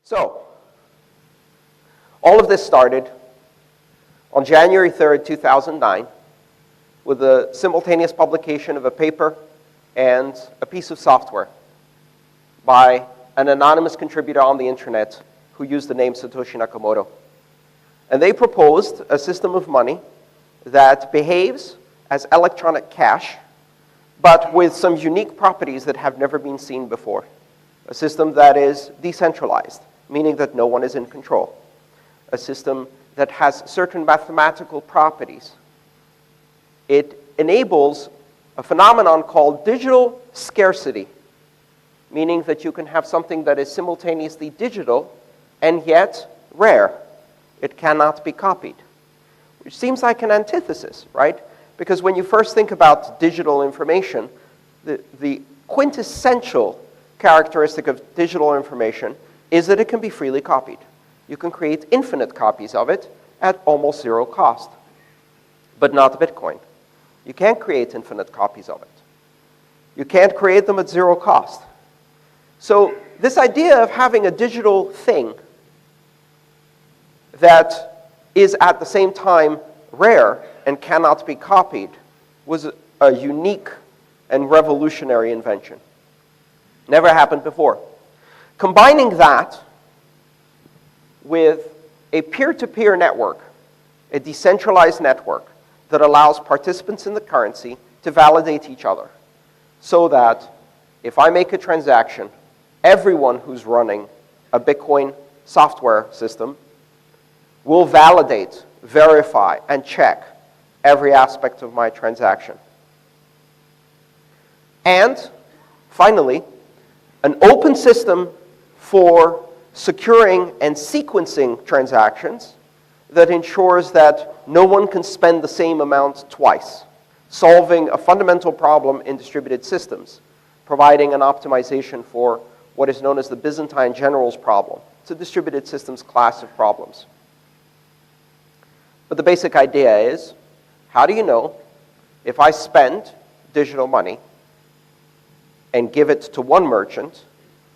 So, all of this started on January 3rd, 2009, with the simultaneous publication of a paper and a piece of software by an anonymous contributor on the internet who used the name Satoshi Nakamoto. And they proposed a system of money that behaves as electronic cash, but with some unique properties that have never been seen before. A system that is decentralized, meaning that no one is in control. A system that has certain mathematical properties. It enables a phenomenon called digital scarcity, meaning that you can have something that is simultaneously digital and yet rare. It cannot be copied, which seems like an antithesis, right? Because when you first think about digital information, the quintessential characteristic of digital information is that it can be freely copied. You can create infinite copies of it at almost zero cost, but not Bitcoin. You can't create infinite copies of it. You can't create them at zero cost. So this idea of having a digital thing that is at the same time rare and cannot be copied was a unique and revolutionary invention. Never happened before. Combining that with a peer-to-peer network, a decentralized network that allows participants in the currency to validate each other, so that if I make a transaction, everyone who's running a Bitcoin software system will validate, verify, and check every aspect of my transaction. And finally, an open system for securing and sequencing transactions that ensures that no one can spend the same amount twice, solving a fundamental problem in distributed systems, providing an optimization for what is known as the Byzantine generals problem. It's a distributed systems class of problems. But the basic idea is, how do you know if I spend digital money and give it to one merchant,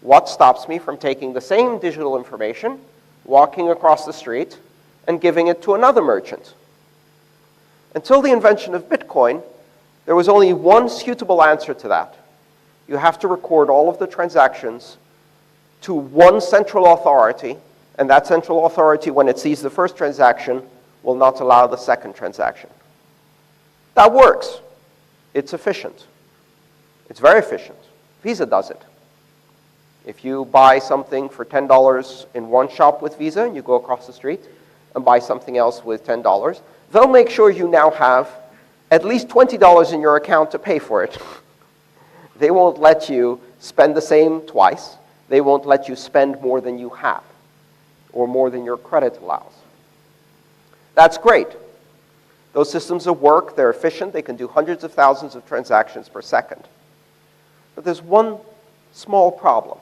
what stops me from taking the same digital information, walking across the street, and giving it to another merchant? Until the invention of Bitcoin, there was only one suitable answer to that. You have to record all of the transactions to one central authority, and that central authority, when it sees the first transaction, will not allow the second transaction. That works. It's efficient. It's very efficient. Visa does it. If you buy something for $10 in one shop with Visa, and you go across the street and buy something else with $10, they'll make sure you now have at least $20 in your account to pay for it. They won't let you spend the same twice. They won't let you spend more than you have or more than your credit allows. That's great. Those systems will work. They're efficient. They can do hundreds of thousands of transactions per second. But there's one small problem.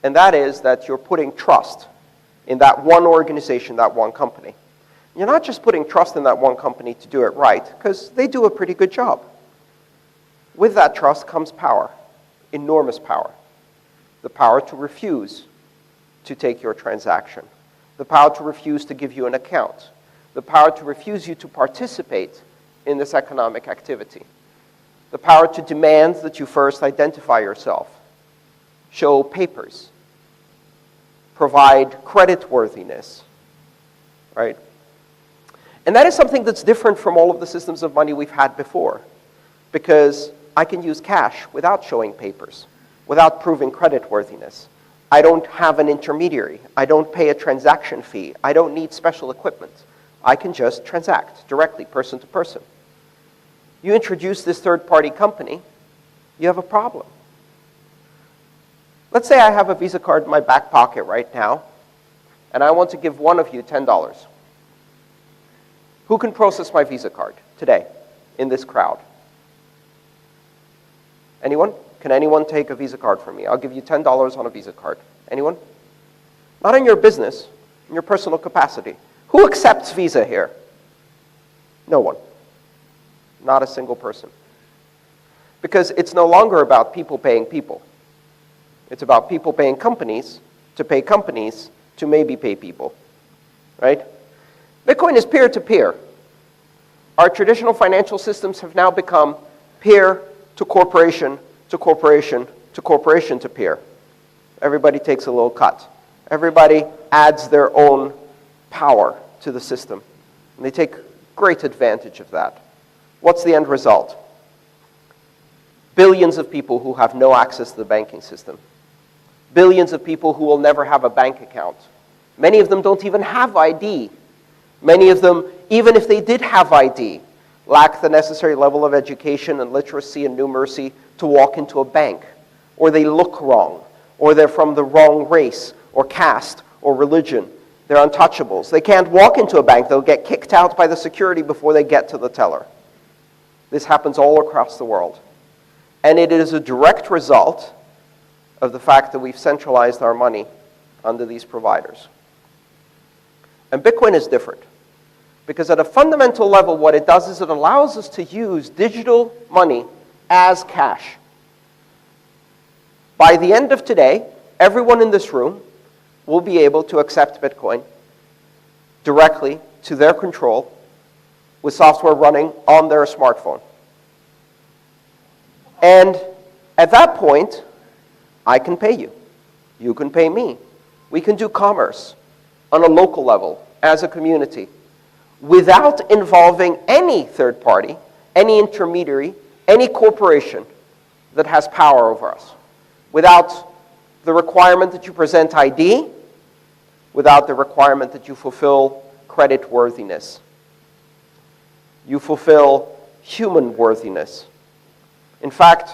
And that is that you're putting trust in that one organization, that one company. You're not just putting trust in that one company to do it right, because they do a pretty good job. With that trust comes power, enormous power. The power to refuse to take your transaction. The power to refuse to give you an account. The power to refuse you to participate in this economic activity. The power to demand that you first identify yourself, show papers, provide creditworthiness, right? And that is something that's different from all of the systems of money we've had before, because I can use cash without showing papers, without proving creditworthiness. I don't have an intermediary. I don't pay a transaction fee. I don't need special equipment. I can just transact directly, person to person. You introduce this third-party company, you have a problem. Let's say I have a Visa card in my back pocket right now, and I want to give one of you $10. Who can process my Visa card today in this crowd? Anyone? Can anyone take a Visa card from me? I'll give you $10 on a Visa card. Anyone? Not in your business, in your personal capacity. Who accepts Visa here? No one. Not a single person. Because it's no longer about people paying people. It's about people paying companies to pay companies to maybe pay people, right? Bitcoin is peer-to-peer. Our traditional financial systems have now become peer to corporation to corporation to corporation to peer. Everybody takes a little cut. Everybody adds their own power to the system. And they take great advantage of that. What's the end result? Billions of people who have no access to the banking system. Billions of people who will never have a bank account. Many of them don't even have ID. Many of them, even if they did have ID, lack the necessary level of education and literacy and numeracy to walk into a bank. Or they look wrong. Or they're from the wrong race or caste or religion. They're untouchables. They can't walk into a bank. They'll get kicked out by the security before they get to the teller. This happens all across the world. And it is a direct result of the fact that we've centralized our money under these providers. And Bitcoin is different. Because at a fundamental level, what it does is it allows us to use digital money as cash. By the end of today, everyone in this room will be able to accept Bitcoin directly to their control with software running on their smartphone. And at that point, I can pay you. You can pay me. We can do commerce on a local level as a community without involving any third party, any intermediary, any corporation that has power over us. Without the requirement that you present ID, without the requirement that you fulfill credit worthiness. You fulfill human worthiness. In fact,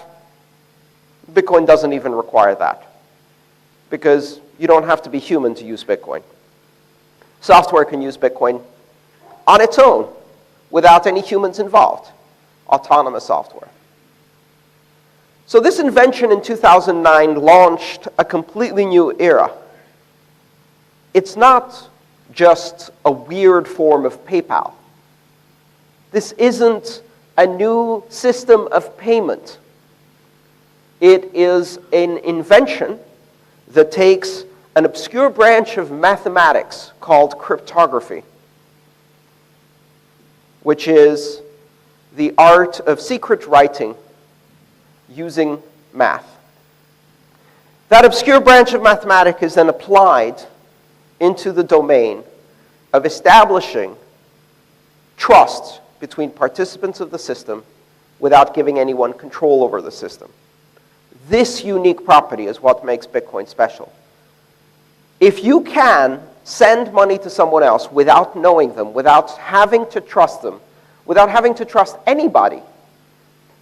Bitcoin doesn't even require that, because you don't have to be human to use Bitcoin. Software can use Bitcoin on its own, without any humans involved. Autonomous software. So this invention in 2009 launched a completely new era. It's not just a weird form of PayPal. This isn't a new system of payment. It is an invention that takes an obscure branch of mathematics called cryptography, which is the art of secret writing using math. That obscure branch of mathematics is then applied into the domain of establishing trust between participants of the system without giving anyone control over the system. This unique property is what makes Bitcoin special. If you can send money to someone else without knowing them, without having to trust them, without having to trust anybody,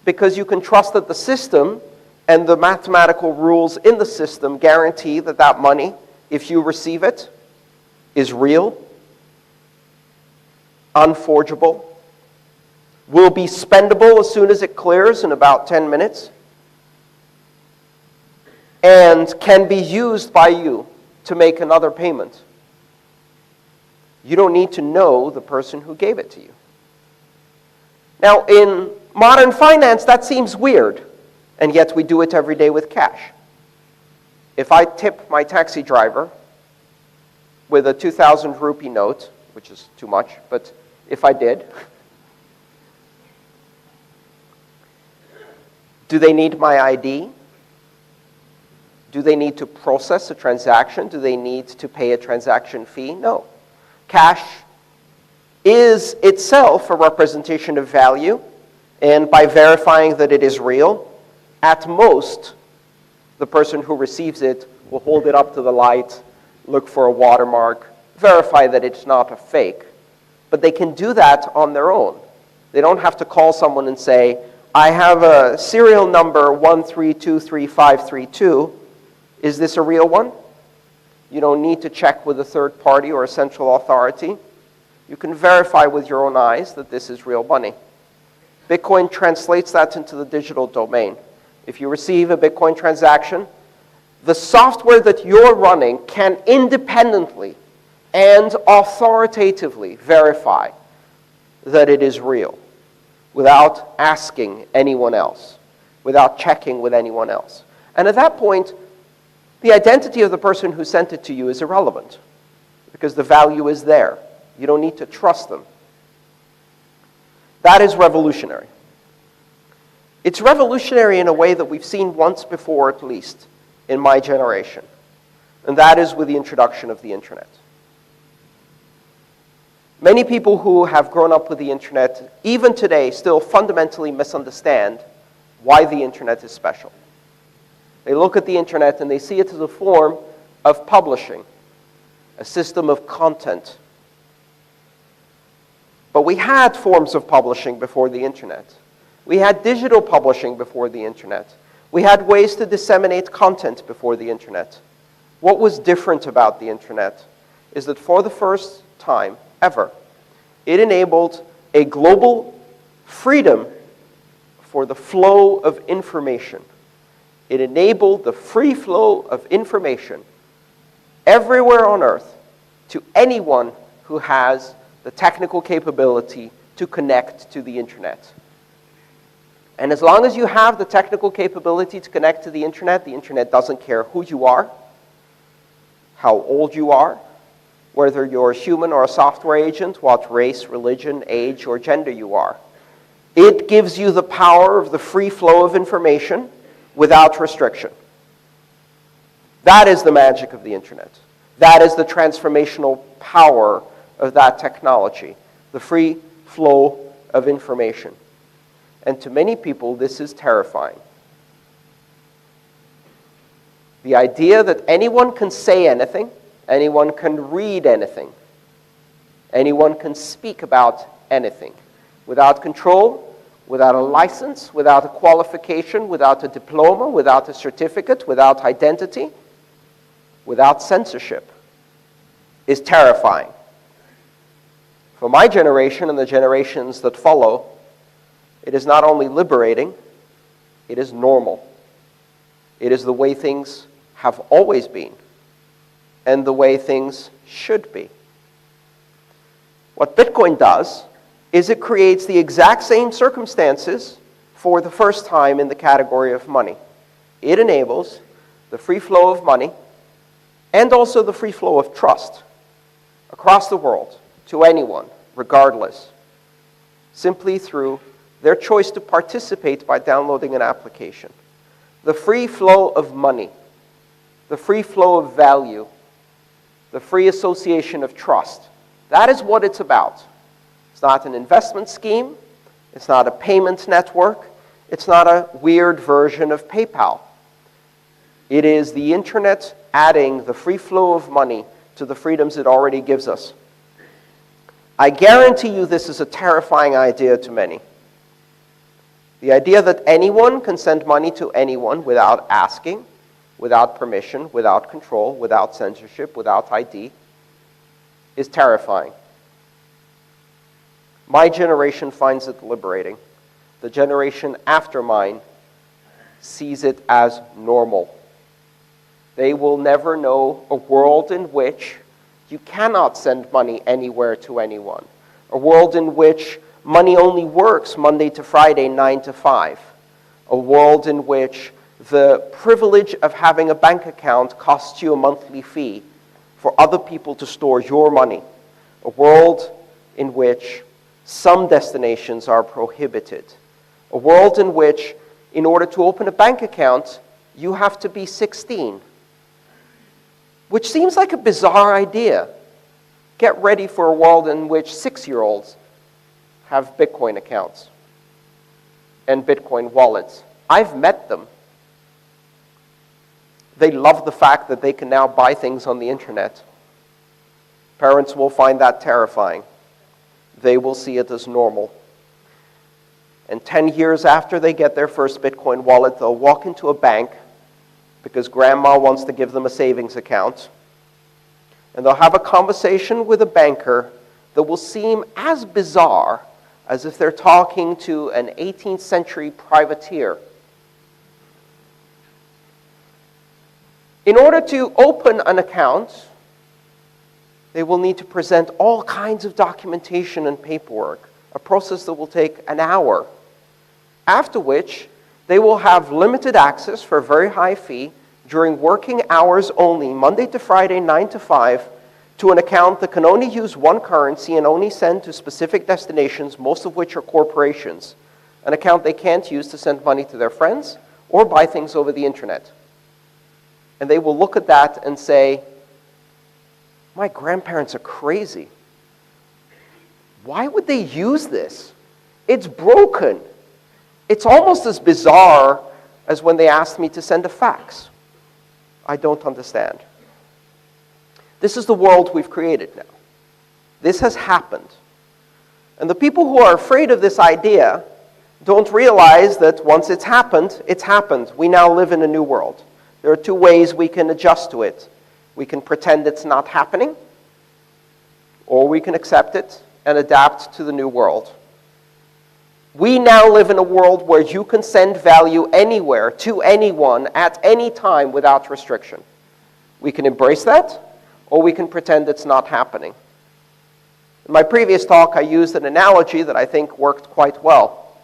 because you can trust that the system and the mathematical rules in the system guarantee that that money, if you receive it, is real, unforgeable, will be spendable as soon as it clears in about 10 minutes, and can be used by you to make another payment. You don't need to know the person who gave it to you. Now, in modern finance, that seems weird, and yet we do it every day with cash. If I tip my taxi driver with a 2,000 rupee note, which is too much, but if I did, do they need my ID? Do they need to process a transaction? Do they need to pay a transaction fee? No. Cash is itself a representation of value, and by verifying that it is real, at most, the person who receives it will hold it up to the light, look for a watermark, verify that it's not a fake. But they can do that on their own. They don't have to call someone and say, I have a serial number 1323532. Is this a real one? You don't need to check with a third party or a central authority. You can verify with your own eyes that this is real money. Bitcoin translates that into the digital domain. If you receive a Bitcoin transaction, the software that you're running can independently and authoritatively verify that it is real without asking anyone else, without checking with anyone else. And at that point, The identity of the person who sent it to you is irrelevant because the value is there. You don't need to trust them. That is revolutionary. It's revolutionary in a way that we've seen once before, at least, in my generation. And that is with the introduction of the internet. Many people who have grown up with the internet, even today, still fundamentally misunderstand why the internet is special. They look at the internet and they see it as a form of publishing, a system of content. But we had forms of publishing before the internet. We had digital publishing before the internet. We had ways to disseminate content before the internet. What was different about the internet is that for the first time ever, it enabled a global freedom for the flow of information. It enabled the free flow of information everywhere on Earth to anyone who has the technical capability to connect to the internet. And as long as you have the technical capability to connect to the internet doesn't care who you are, how old you are, whether you're a human or a software agent, what race, religion, age, or gender you are. It gives you the power of the free flow of information without restriction. That is the magic of the internet. That is the transformational power of that technology, the free flow of information. And to many people, this is terrifying. The idea that anyone can say anything, anyone can read anything, anyone can speak about anything, without control, without a license, without a qualification, without a diploma, without a certificate, without identity, without censorship, is terrifying. For my generation and the generations that follow, it is not only liberating, it is normal. It is the way things have always been, and the way things should be. What Bitcoin does is it creates the exact same circumstances for the first time in the category of money. It enables the free flow of money and also the free flow of trust across the world to anyone, regardless, simply through their choice to participate by downloading an application. The free flow of money, the free flow of value, the free association of trust. That is what it's about. It's not an investment scheme. It's not a payment network. It's not a weird version of PayPal. It is the internet adding the free flow of money to the freedoms it already gives us. I guarantee you this is a terrifying idea to many. The idea that anyone can send money to anyone without asking, without permission, without control, without censorship, without ID, is terrifying. My generation finds it liberating. The generation after mine sees it as normal. They will never know a world in which you cannot send money anywhere to anyone. A world in which money only works Monday to Friday, 9 to 5. A world in which the privilege of having a bank account costs you a monthly fee for other people to store your money. A world in which some destinations are prohibited. A world in which, in order to open a bank account, you have to be 16. Which seems like a bizarre idea. Get ready for a world in which 6-year-olds have Bitcoin accounts and Bitcoin wallets. I've met them. They love the fact that they can now buy things on the internet. Parents will find that terrifying. They will see it as normal. And 10 years after they get their first Bitcoin wallet, they'll walk into a bank because grandma wants to give them a savings account. And they'll have a conversation with a banker that will seem as bizarre as if they're talking to an 18th century privateer. In order to open an account, they will need to present all kinds of documentation and paperwork, a process that will take an hour, after which they will have limited access for a very high fee during working hours only, Monday to Friday, 9 to 5, to an account that can only use one currency and only send to specific destinations, most of which are corporations, an account they can't use to send money to their friends or buy things over the internet. And they will look at that and say, my grandparents are crazy. Why would they use this? It's broken. It's almost as bizarre as when they asked me to send a fax. I don't understand. This is the world we've created now. This has happened. And the people who are afraid of this idea don't realize that once it's happened, it's happened. We now live in a new world. There are two ways we can adjust to it. We can pretend it's not happening, or we can accept it and adapt to the new world. We now live in a world where you can send value anywhere to anyone at any time without restriction. We can embrace that, or we can pretend it's not happening. In my previous talk, I used an analogy that I think worked quite well.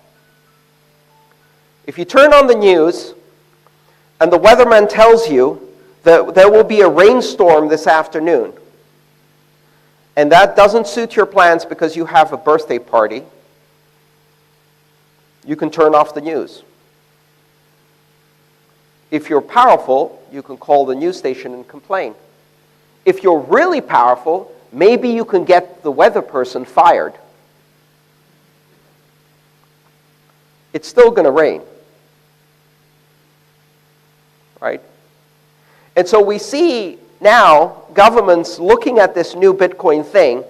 If you turn on the news and the weatherman tells you that there will be a rainstorm this afternoon, and that doesn't suit your plans because you have a birthday party, you can turn off the news. If you're powerful, you can call the news station and complain. If you're really powerful, maybe you can get the weather person fired. It's still going to rain. Right? And so we see now governments looking at this new Bitcoin thing,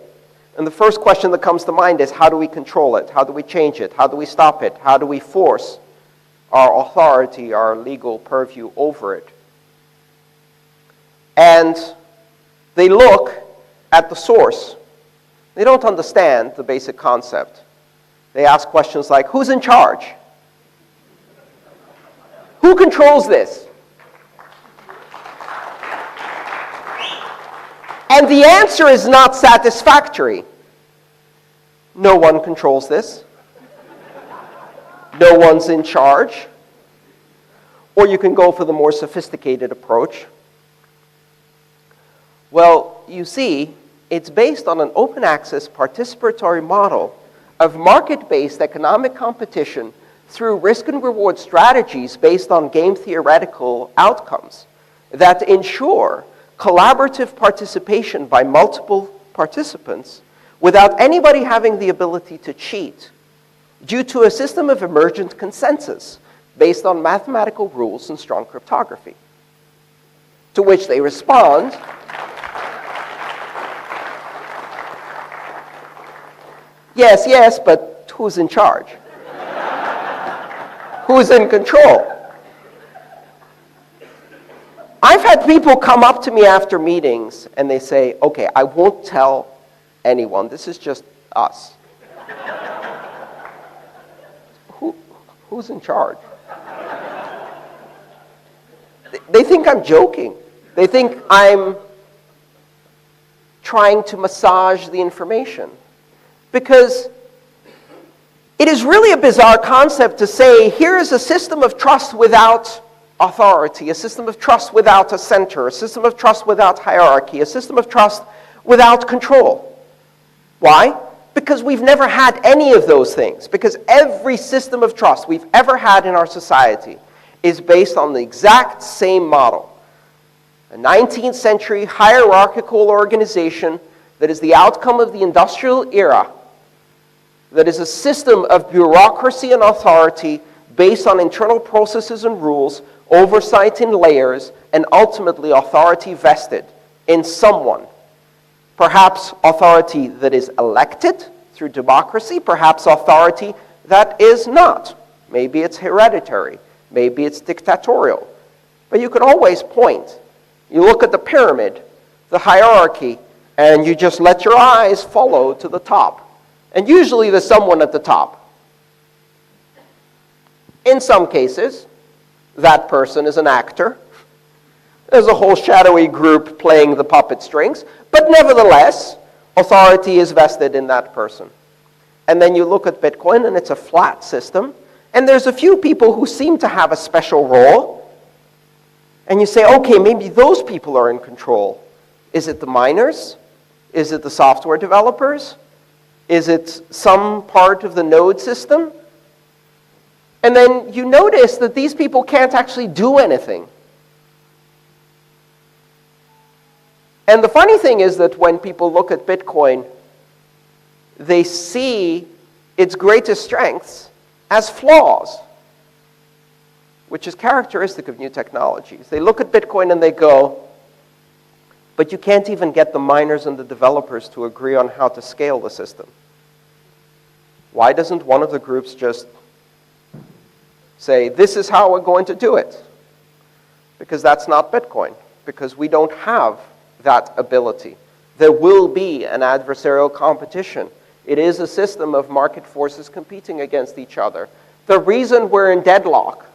and the first question that comes to mind is, how do we control it? How do we change it? How do we stop it? How do we force our authority, our legal purview over it? And they look at the source. They don't understand the basic concept. They ask questions like, who's in charge? Who controls this? And the answer is not satisfactory. No one controls this. No one's in charge. Or you can go for the more sophisticated approach. Well, you see, it's based on an open access participatory model of market-based economic competition through risk and reward strategies based on game theoretical outcomes that ensure collaborative participation by multiple participants without anybody having the ability to cheat due to a system of emergent consensus based on mathematical rules and strong cryptography. To which they respond, yes, yes, but who's in charge? Who's in control? I've had people come up to me after meetings and they say, okay, I won't tell anyone. This is just us. Who's in charge? They think I'm joking. They think I'm trying to massage the information. Because it is really a bizarre concept to say, here is a system of trust without authority, a system of trust without a center, a system of trust without hierarchy, a system of trust without control. Why? Because we've never had any of those things. Because every system of trust we've ever had in our society is based on the exact same model. A 19th century hierarchical organization that is the outcome of the industrial era, that is a system of bureaucracy and authority based on internal processes and rules, oversight in layers, and ultimately authority vested in someone. Perhaps authority that is elected through democracy, perhaps authority that is not. Maybe it's hereditary, maybe it's dictatorial. But you can always point. You look at the pyramid, the hierarchy, and you just let your eyes follow to the top. And usually there's someone at the top. In some cases, that person is an actor. There's a whole shadowy group playing the puppet strings, but nevertheless, authority is vested in that person. And then you look at Bitcoin, and it's a flat system, and there's a few people who seem to have a special role, And you say, okay, maybe those people are in control. Is it the miners? Is it the software developers? Is it some part of the node system? And then you notice that these people can't actually do anything. And the funny thing is that when people look at Bitcoin, they see its greatest strengths as flaws, which is characteristic of new technologies. They look at Bitcoin and they go, but you can't even get the miners and the developers to agree on how to scale the system. Why doesn't one of the groups just say, this is how we're going to do it? Because that's not Bitcoin, because we don't have that ability. There will be an adversarial competition. It is a system of market forces competing against each other. The reason we're in deadlock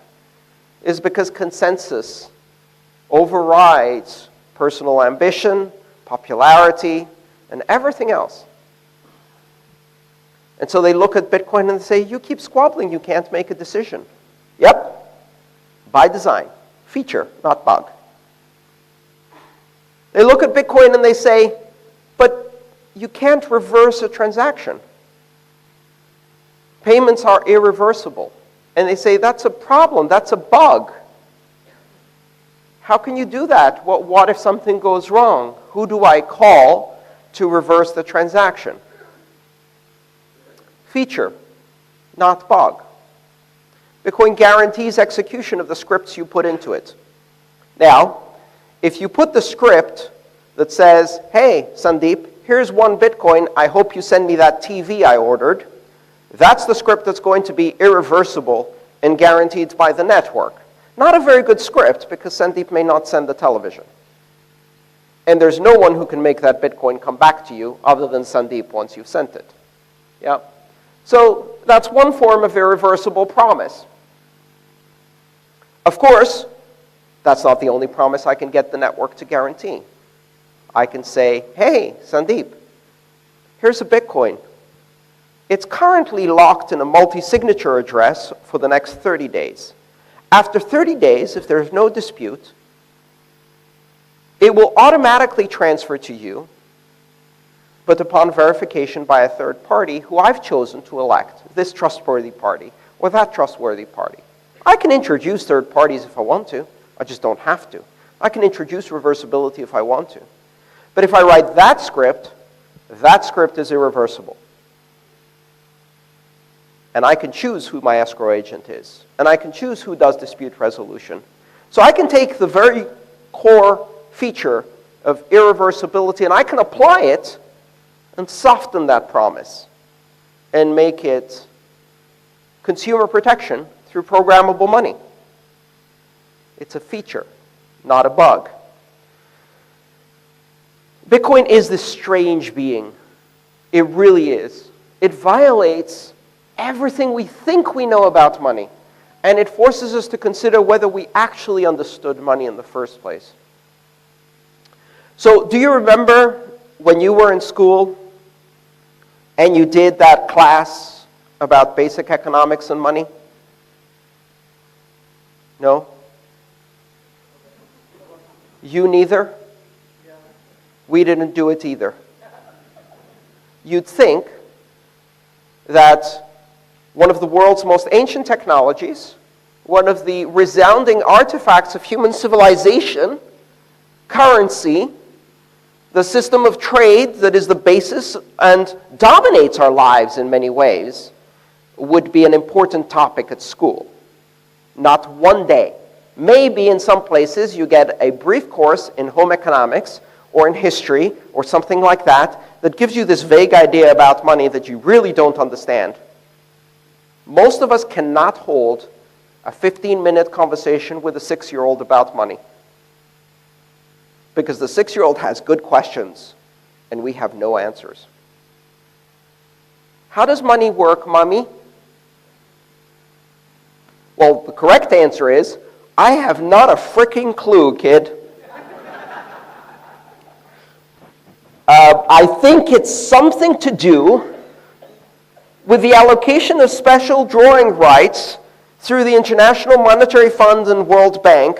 is because consensus overrides personal ambition, popularity, and everything else. And so they look at Bitcoin and they say, you keep squabbling, you can't make a decision. Yep, by design. Feature, not bug. They look at Bitcoin and they say, but you can't reverse a transaction. Payments are irreversible. And they say, that's a problem, that's a bug. How can you do that? What if something goes wrong? Who do I call to reverse the transaction? Feature, not bug. Bitcoin guarantees execution of the scripts you put into it. Now, if you put the script that says, hey, Sandeep, here's 1 Bitcoin, I hope you send me that TV I ordered, that's the script that's going to be irreversible and guaranteed by the network. Not a very good script, because Sandeep may not send the television. And there's no one who can make that Bitcoin come back to you other than Sandeep once you've sent it. Yeah? So that's one form of irreversible promise. Of course, that's not the only promise I can get the network to guarantee. I can say, hey, Sandeep, here's a Bitcoin. It's currently locked in a multi-signature address for the next 30 days. After 30 days, if there's no dispute, it will automatically transfer to you, but upon verification by a third party who I've chosen to elect, this trustworthy party or that trustworthy party. I can introduce third parties if I want to. I just don't have to. I can introduce reversibility if I want to. But if I write that script is irreversible. And I can choose who my escrow agent is. And I can choose who does dispute resolution. So I can take the very core feature of irreversibility and I can apply it and soften that promise and make it consumer protection through programmable money. It's a feature, not a bug. Bitcoin is this strange being. It really is. It violates everything we think we know about money. And it forces us to consider whether we actually understood money in the first place. So do you remember when you were in school and you did that class about basic economics and money? No? You neither? We didn't do it either. You'd think that one of the world's most ancient technologies, one of the resounding artifacts of human civilization, currency, the system of trade that is the basis and dominates our lives in many ways, would be an important topic at school. Not one day. Maybe in some places you get a brief course in home economics or in history or something like that that gives you this vague idea about money that you really don't understand. Most of us cannot hold a 15-minute conversation with a 6-year-old about money because the 6-year-old has good questions and we have no answers. How does money work, Mommy? Well, the correct answer is, I have not a freaking clue, kid. I think it's something to do with the allocation of special drawing rights through the International Monetary Fund and World Bank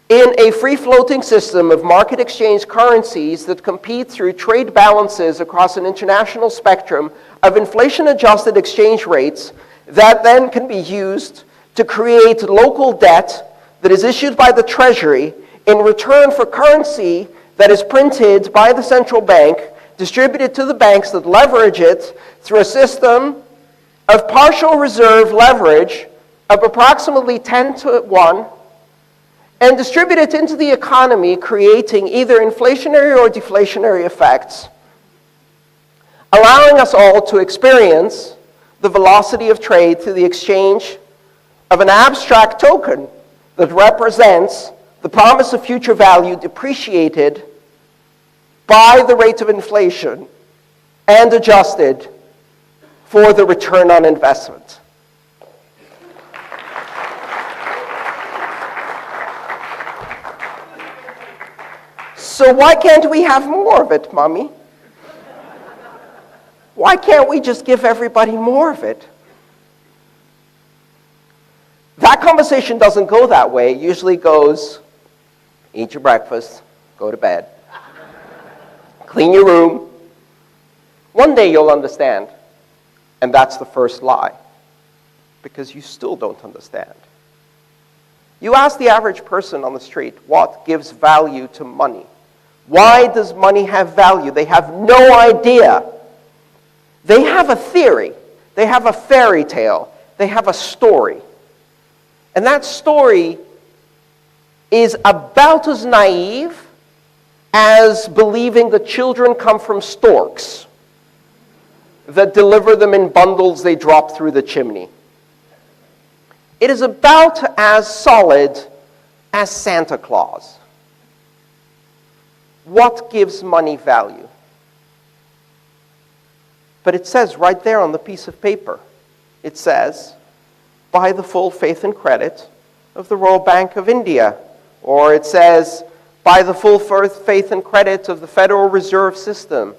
In a free-floating system of market exchange currencies that compete through trade balances across an international spectrum of inflation-adjusted exchange rates that then can be used to create local debt that is issued by the Treasury in return for currency that is printed by the central bank, distributed to the banks that leverage it through a system of partial reserve leverage of approximately 10 to 1, and distribute it into the economy, creating either inflationary or deflationary effects, allowing us all to experience the velocity of trade through the exchange of an abstract token that represents the promise of future value depreciated by the rate of inflation and adjusted for the return on investment. So why can't we have more of it, Mommy? Why can't we just give everybody more of it? That conversation doesn't go that way. It usually goes, eat your breakfast, go to bed, clean your room. One day you'll understand. And that's the first lie, because you still don't understand. You ask the average person on the street, what gives value to money? Why does money have value? They have no idea. They have a theory. They have a fairy tale. They have a story. And that story is about as naive as believing that children come from storks that deliver them in bundles they drop through the chimney. It is about as solid as Santa Claus. What gives money value? But it says right there on the piece of paper, it says, by the full faith and credit of the Royal Bank of India. Or it says, by the full faith and credit of the Federal Reserve System.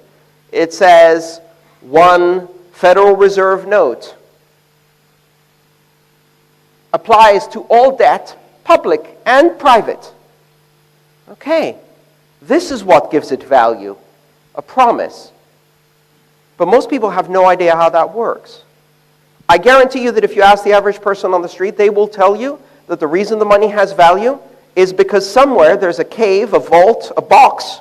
It says, one Federal Reserve note. Applies to all debt, public and private. Okay. This is what gives it value, a promise. But most people have no idea how that works. I guarantee you that if you ask the average person on the street, they will tell you that the reason the money has value is because somewhere there's a cave, a vault, a box,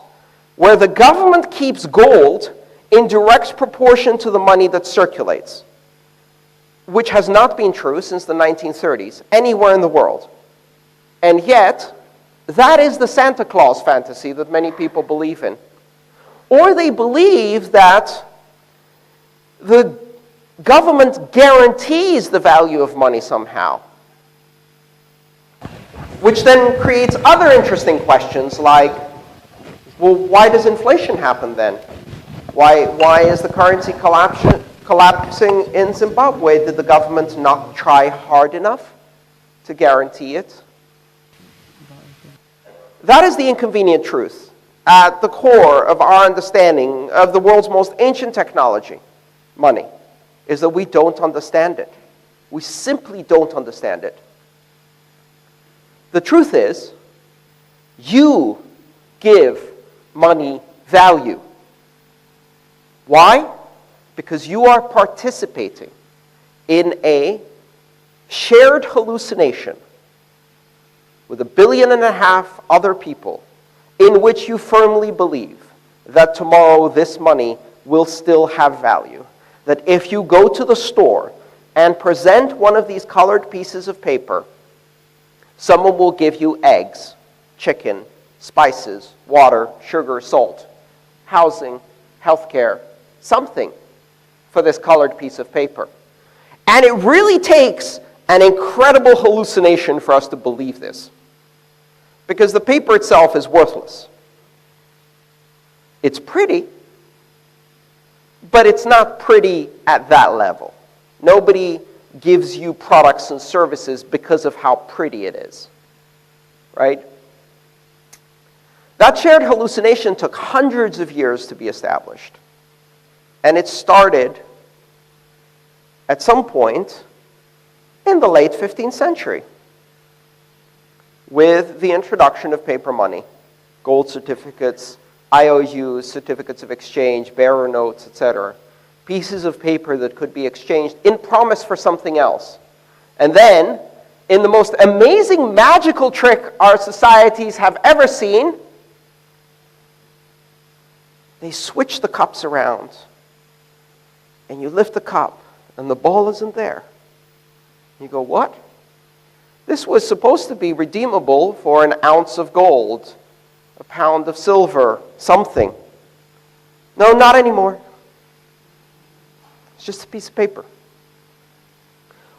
where the government keeps gold in direct proportion to the money that circulates, which has not been true since the 1930s, anywhere in the world. And yet, that is the Santa Claus fantasy that many people believe in. Or they believe that the government guarantees the value of money somehow, which then creates other interesting questions like, well, why does inflation happen then? Why is the currency collapsing in Zimbabwe? Did the government not try hard enough to guarantee it? That is the inconvenient truth at the core of our understanding of the world's most ancient technology, money, is that we don't understand it. We simply don't understand it. The truth is, you give money value. Why? Because you are participating in a shared hallucination with 1.5 billion other people in which you firmly believe that tomorrow this money will still have value. That if you go to the store and present one of these colored pieces of paper, someone will give you eggs, chicken, spices, water, sugar, salt, housing, healthcare, something for this colored piece of paper. And it really takes an incredible hallucination for us to believe this, because the paper itself is worthless. It's pretty, but it's not pretty at that level. Nobody gives you products and services because of how pretty it is, right? That shared hallucination took hundreds of years to be established. And it started at some point in the late 15th century. with the introduction of paper money, gold certificates, IOUs, certificates of exchange, bearer notes, etc., pieces of paper that could be exchanged in promise for something else. And then, in the most amazing magical trick our societies have ever seen, they switch the cups around. And you lift the cup, and the ball isn't there. You go, what? This was supposed to be redeemable for an ounce of gold, a pound of silver, something. No, not anymore. It's just a piece of paper.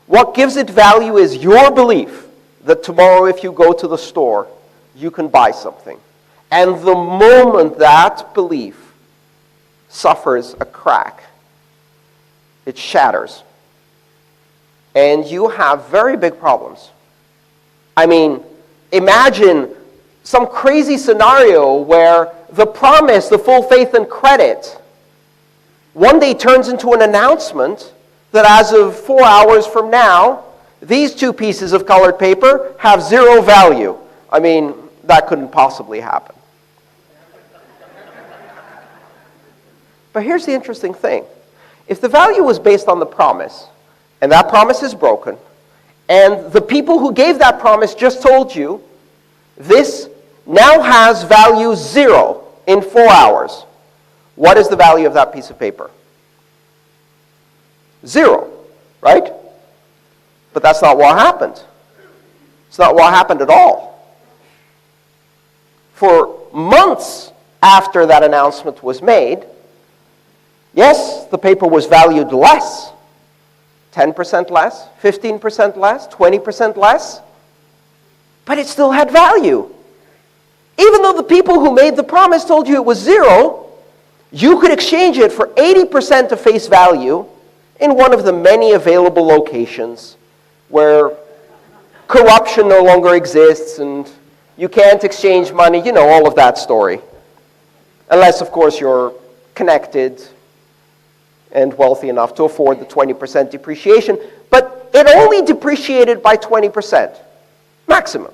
What gives it value is your belief that tomorrow if you go to the store, you can buy something. And the moment that belief suffers a crack, it shatters. And you have very big problems. I mean, imagine some crazy scenario where the promise, the full faith and credit, one day turns into an announcement that as of 4 hours from now, these two pieces of colored paper have zero value. I mean, that couldn't possibly happen. But here's the interesting thing. If the value was based on the promise, and that promise is broken, and the people who gave that promise just told you, this now has value 0 in 4 hours, what is the value of that piece of paper? 0, right? But that's not what happened. It's not what happened at all. For months after that announcement was made, yes, the paper was valued less, 10% less, 15% less, 20% less, but it still had value. Even though the people who made the promise told you it was 0, you could exchange it for 80% of face value in one of the many available locations where corruption no longer exists and you can't exchange money, you know, all of that story. Unless, of course, you're connected and wealthy enough to afford the 20% depreciation. But it only depreciated by 20%, maximum.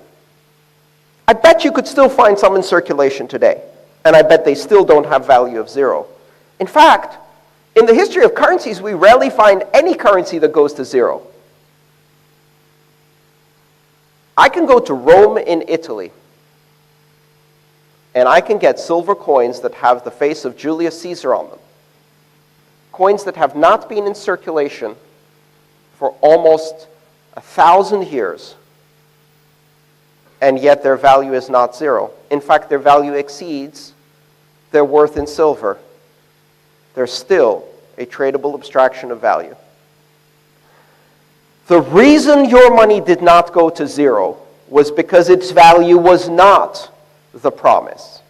I bet you could still find some in circulation today. And I bet they still don't have value of 0. In fact, in the history of currencies, we rarely find any currency that goes to 0. I can go to Rome in Italy, and I can get silver coins that have the face of Julius Caesar on them. Coins that have not been in circulation for almost 1,000 years, and yet their value is not 0. In fact, their value exceeds their worth in silver. They're still a tradable abstraction of value. The reason your money did not go to 0 was because its value was not the promise.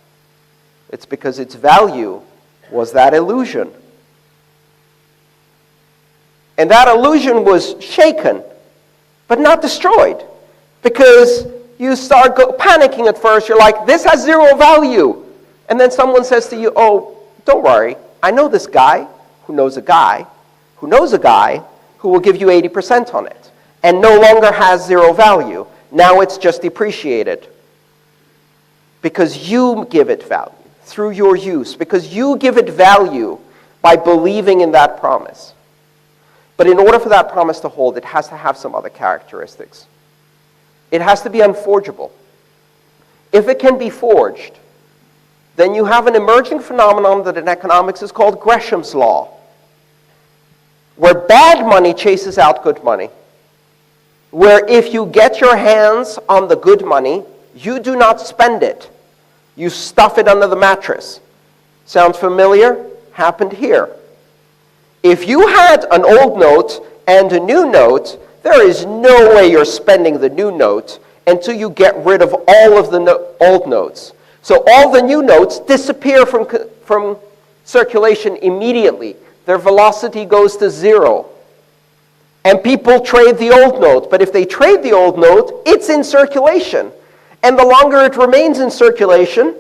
It's because its value was that illusion. And that illusion was shaken, but not destroyed. Because you start panicking at first. You're like, this has 0 value. And then someone says to you, oh, don't worry. I know this guy who knows a guy who knows a guy who will give you 80% on it. And no longer has 0 value. Now it's just depreciated. Because you give it value through your use. Because you give it value by believing in that promise. But in order for that promise to hold, it has to have some other characteristics. It has to be unforgeable. If it can be forged, then you have an emerging phenomenon that in economics is called Gresham's law, where bad money chases out good money, where if you get your hands on the good money, you do not spend it. You stuff it under the mattress. Sound familiar? Happened here. If you had an old note and a new note, there is no way you're spending the new note until you get rid of all of the old notes. So all the new notes disappear from circulation immediately. Their velocity goes to 0. And people trade the old note. But if they trade the old note, it's in circulation. And the longer it remains in circulation,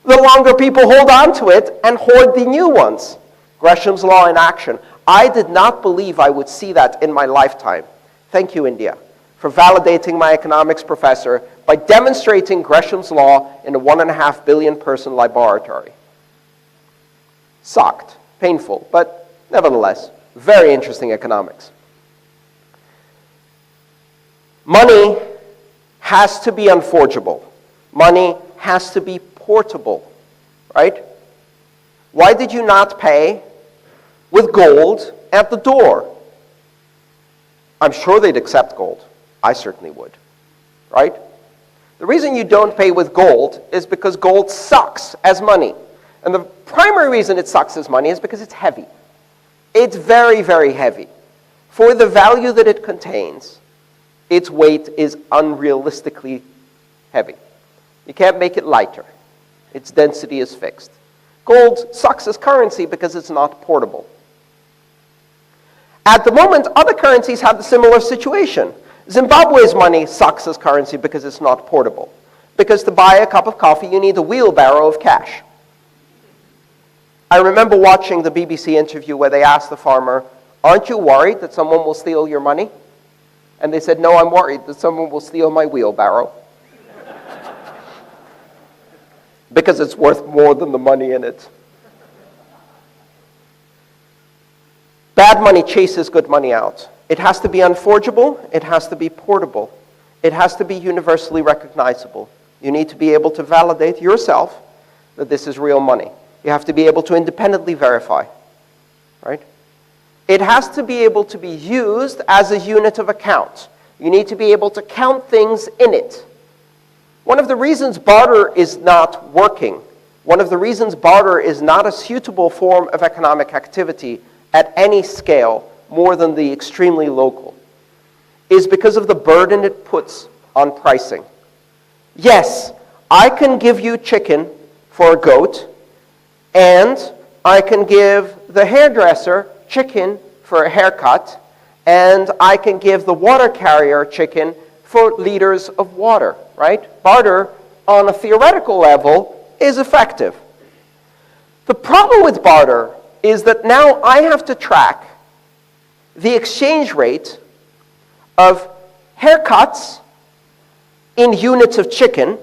the longer people hold on to it and hoard the new ones. Gresham's law in action. I did not believe I would see that in my lifetime. Thank you, India, for validating my economics professor by demonstrating Gresham's law in a 1.5 billion person laboratory. Sucked, painful, but nevertheless, very interesting economics. Money has to be unforgeable. Money has to be portable, right? Why did you not pay with gold at the door? I'm sure they'd accept gold. I certainly would, right? The reason you don't pay with gold is because gold sucks as money. And the primary reason it sucks as money is because it's heavy. It's very, very heavy. For the value that it contains, its weight is unrealistically heavy. You can't make it lighter. Its density is fixed. Gold sucks as currency because it's not portable. At the moment, other currencies have the similar situation. Zimbabwe's money sucks as currency because it's not portable. Because to buy a cup of coffee, you need a wheelbarrow of cash. I remember watching the BBC interview where they asked the farmer, "Aren't you worried that someone will steal your money?" And they said, "No, I'm worried that someone will steal my wheelbarrow." Because it's worth more than the money in it. Bad money chases good money out. It has to be unforgeable. It has to be portable. It has to be universally recognizable. You need to be able to validate yourself that this is real money. You have to be able to independently verify, right? It has to be able to be used as a unit of account. You need to be able to count things in it. One of the reasons barter is not working, one of the reasons barter is not a suitable form of economic activity at any scale more than the extremely local, is because of the burden it puts on pricing. Yes, I can give you chicken for a goat, and I can give the hairdresser chicken for a haircut, and I can give the water carrier chicken for liters of water, right? Barter, on a theoretical level, is effective. The problem with barter is that now I have to track the exchange rate of haircuts in units of chicken,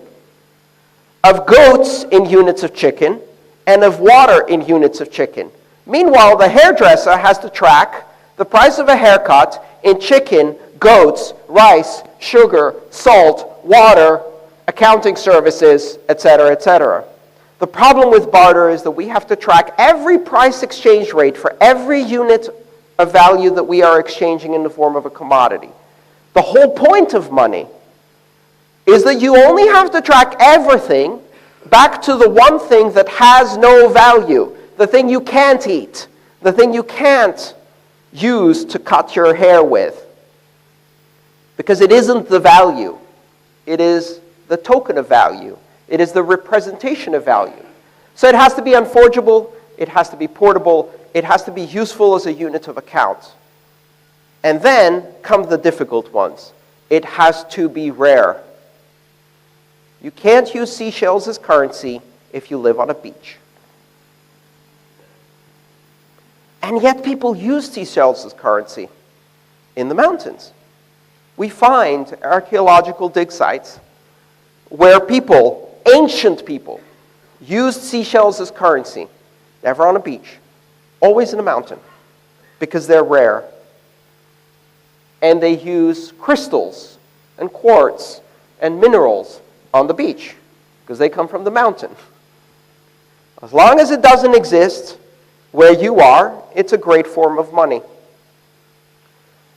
of goats in units of chicken, and of water in units of chicken. Meanwhile, the hairdresser has to track the price of a haircut in chicken, goats, rice, sugar, salt, water, accounting services, etc., etc. The problem with barter is that we have to track every price exchange rate for every unit of value that we are exchanging in the form of a commodity. The whole point of money is that you only have to track everything back to the one thing that has no value, the thing you can't eat, the thing you can't use to cut your hair with. Because it isn't the value. It is the token of value. It is the representation of value. So it has to be unforgeable, it has to be portable, it has to be useful as a unit of account. And then come the difficult ones. It has to be rare. You can't use seashells as currency if you live on a beach. And yet people use seashells as currency in the mountains. We find archaeological dig sites where people, ancient people, used seashells as currency, never on a beach, always in a mountain, because they're rare. And they use crystals and quartz and minerals on the beach, because they come from the mountain. As long as it doesn't exist where you are, it's a great form of money.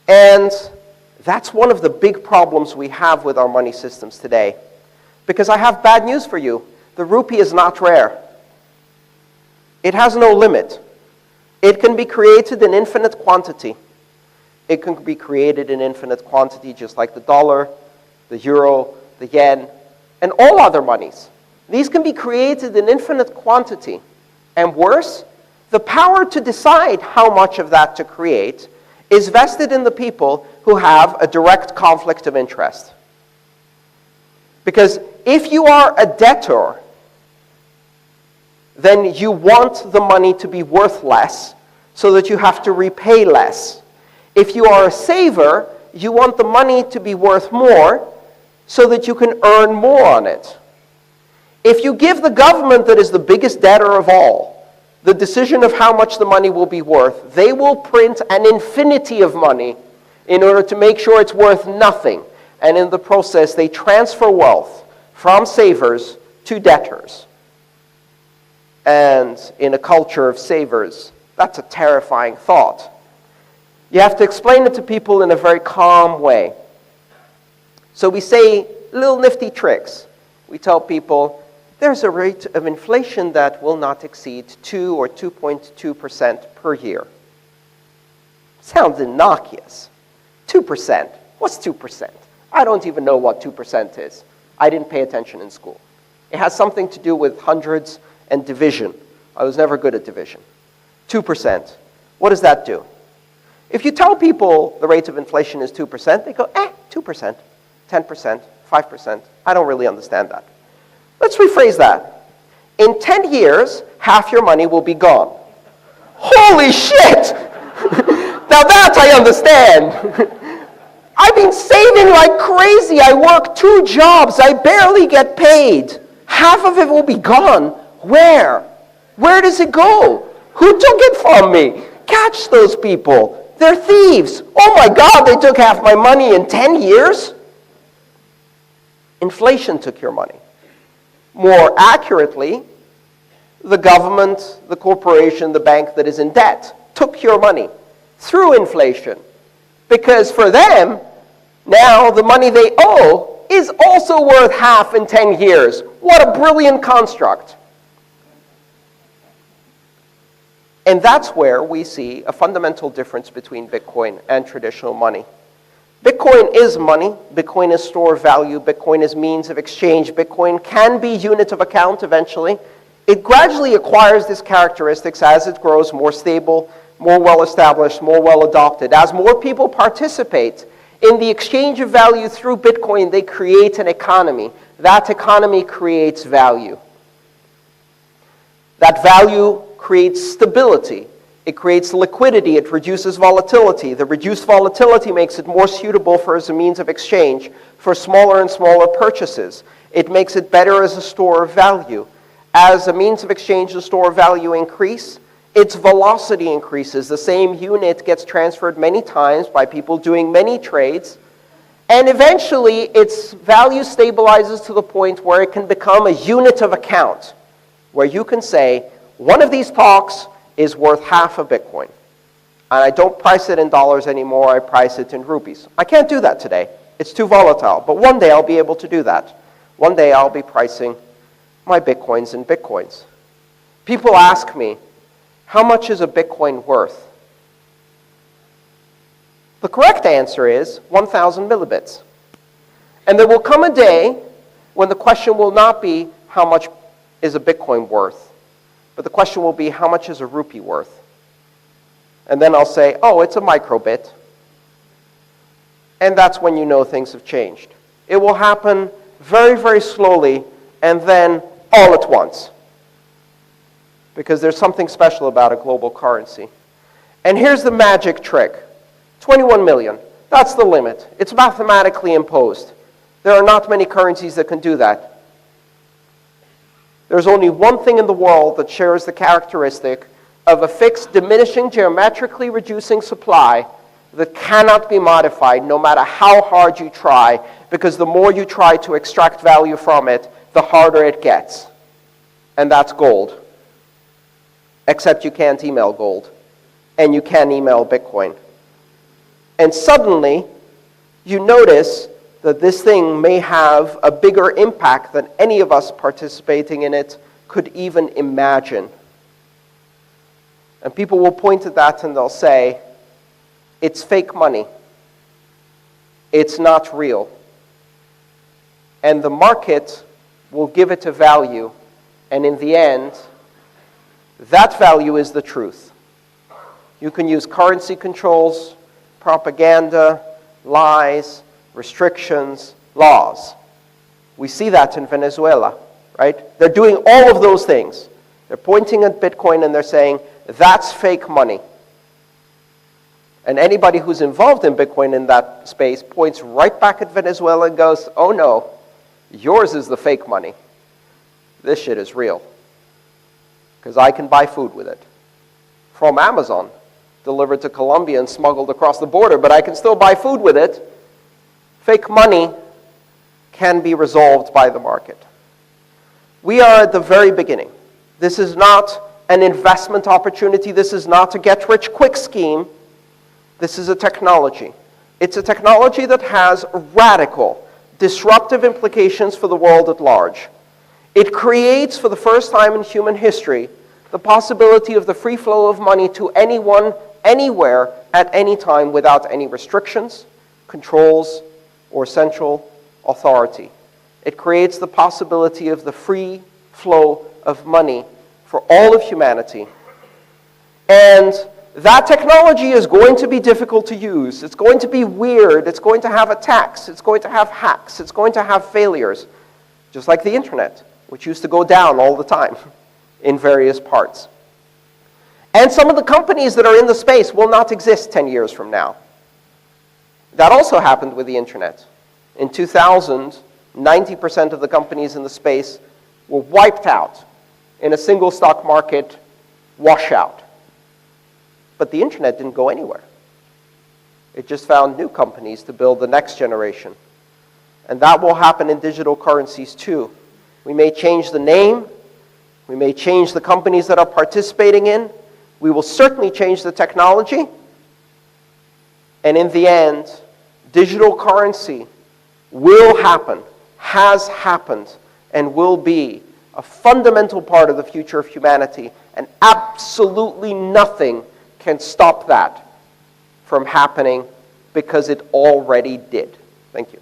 And that's one of the big problems we have with our money systems today. Because I have bad news for you. The rupee is not rare. It has no limit. It can be created in infinite quantity. It can be created in infinite quantity just like the dollar, the euro, the yen, and all other monies. These can be created in infinite quantity. And worse, the power to decide how much of that to create is vested in the people who have a direct conflict of interest. Because if you are a debtor, then you want the money to be worth less so that you have to repay less. If you are a saver, you want the money to be worth more so that you can earn more on it. If you give the government, that is the biggest debtor of all, the decision of how much the money will be worth, they will print an infinity of money in order to make sure it's worth nothing. And in the process, they transfer wealth from savers to debtors. And in a culture of savers, that's a terrifying thought. You have to explain it to people in a very calm way. So we say little nifty tricks. We tell people, there's a rate of inflation that will not exceed 2 or 2.2% per year. Sounds innocuous. 2%. What's 2%? I don't even know what 2% is. I didn't pay attention in school. It has something to do with hundreds and division. I was never good at division. 2%. What does that do? If you tell people the rate of inflation is 2%, they go, 2%, 10%, 5%. I don't really understand that. Let's rephrase that. In 10 years, half your money will be gone. Holy shit! Now that I understand. I've been saving like crazy. I work 2 jobs. I barely get paid. Half of it will be gone. Where? Where does it go? Who took it from me? Catch those people. They're thieves. Oh my God, they took half my money in 10 years? Inflation took your money. More accurately, the government, the corporation, the bank that is in debt took your money through inflation. Because for them, now the money they owe is also worth half in 10 years. What a brilliant construct. And that's where we see a fundamental difference between Bitcoin and traditional money. Bitcoin is money. Bitcoin is store of value. Bitcoin is means of exchange. Bitcoin can be unit of account eventually. It gradually acquires these characteristics as it grows more stable, more well-established, more well-adopted. As more people participate in the exchange of value through Bitcoin, they create an economy. That economy creates value. That value creates stability. It creates liquidity. It reduces volatility. The reduced volatility makes it more suitable as a means of exchange for smaller and smaller purchases. It makes it better as a store of value. As a means of exchange and store of value increase, its velocity increases. The same unit gets transferred many times by people doing many trades. And eventually, its value stabilizes to the point where it can become a unit of account, where you can say, one of these stocks is worth half a Bitcoin. And I don't price it in dollars anymore, I price it in rupees. I can't do that today. It's too volatile. But one day I'll be able to do that. One day I'll be pricing my Bitcoins in Bitcoins. People ask me, how much is a Bitcoin worth? The correct answer is 1,000 millibits. And there will come a day when the question will not be, how much is a Bitcoin worth? But the question will be, how much is a rupee worth? And then I'll say, oh, it's a microbit. And that's when you know things have changed. It will happen very, very slowly, and then all at once. Because there's something special about a global currency. And here's the magic trick. 21 million. That's the limit. It's mathematically imposed. There are not many currencies that can do that. There's only one thing in the world that shares the characteristic of a fixed, diminishing, geometrically reducing supply that cannot be modified no matter how hard you try, because the more you try to extract value from it, the harder it gets. And that's gold. Except you can't email gold. And you can email Bitcoin. And suddenly, you notice that this thing may have a bigger impact than any of us participating in it could even imagine. And people will point at that and they'll say, it's fake money. It's not real. And the market will give it a value, and in the end, that value is the truth. You can use currency controls, propaganda, lies, restrictions, laws. We see that in Venezuela, right? They're doing all of those things. They're pointing at Bitcoin and they're saying, that's fake money. And anybody who's involved in Bitcoin in that space points right back at Venezuela and goes, oh no, yours is the fake money. This shit is real. Because I can buy food with it. From Amazon, delivered to Colombia and smuggled across the border, but I can still buy food with it. Fake money can be resolved by the market. We are at the very beginning. This is not an investment opportunity. This is not a get-rich-quick scheme. This is a technology. It's a technology that has radical, disruptive implications for the world at large. It creates, for the first time in human history, the possibility of the free flow of money to anyone, anywhere, at any time without any restrictions, controls, or central authority. It creates the possibility of the free flow of money for all of humanity. And that technology is going to be difficult to use. It's going to be weird. It's going to have attacks. It's going to have hacks. It's going to have failures, just like the internet, which used to go down all the time in various parts. And some of the companies that are in the space will not exist 10 years from now. That also happened with the internet. In 2000, 90% of the companies in the space were wiped out in a single stock market washout. But the internet didn't go anywhere. It just found new companies to build the next generation. And that will happen in digital currencies too. We may change the name. We may change the companies that are participating in. We will certainly change the technology. And in the end, digital currency will happen, has happened, and will be a fundamental part of the future of humanity. And absolutely nothing can stop that from happening because it already did. Thank you.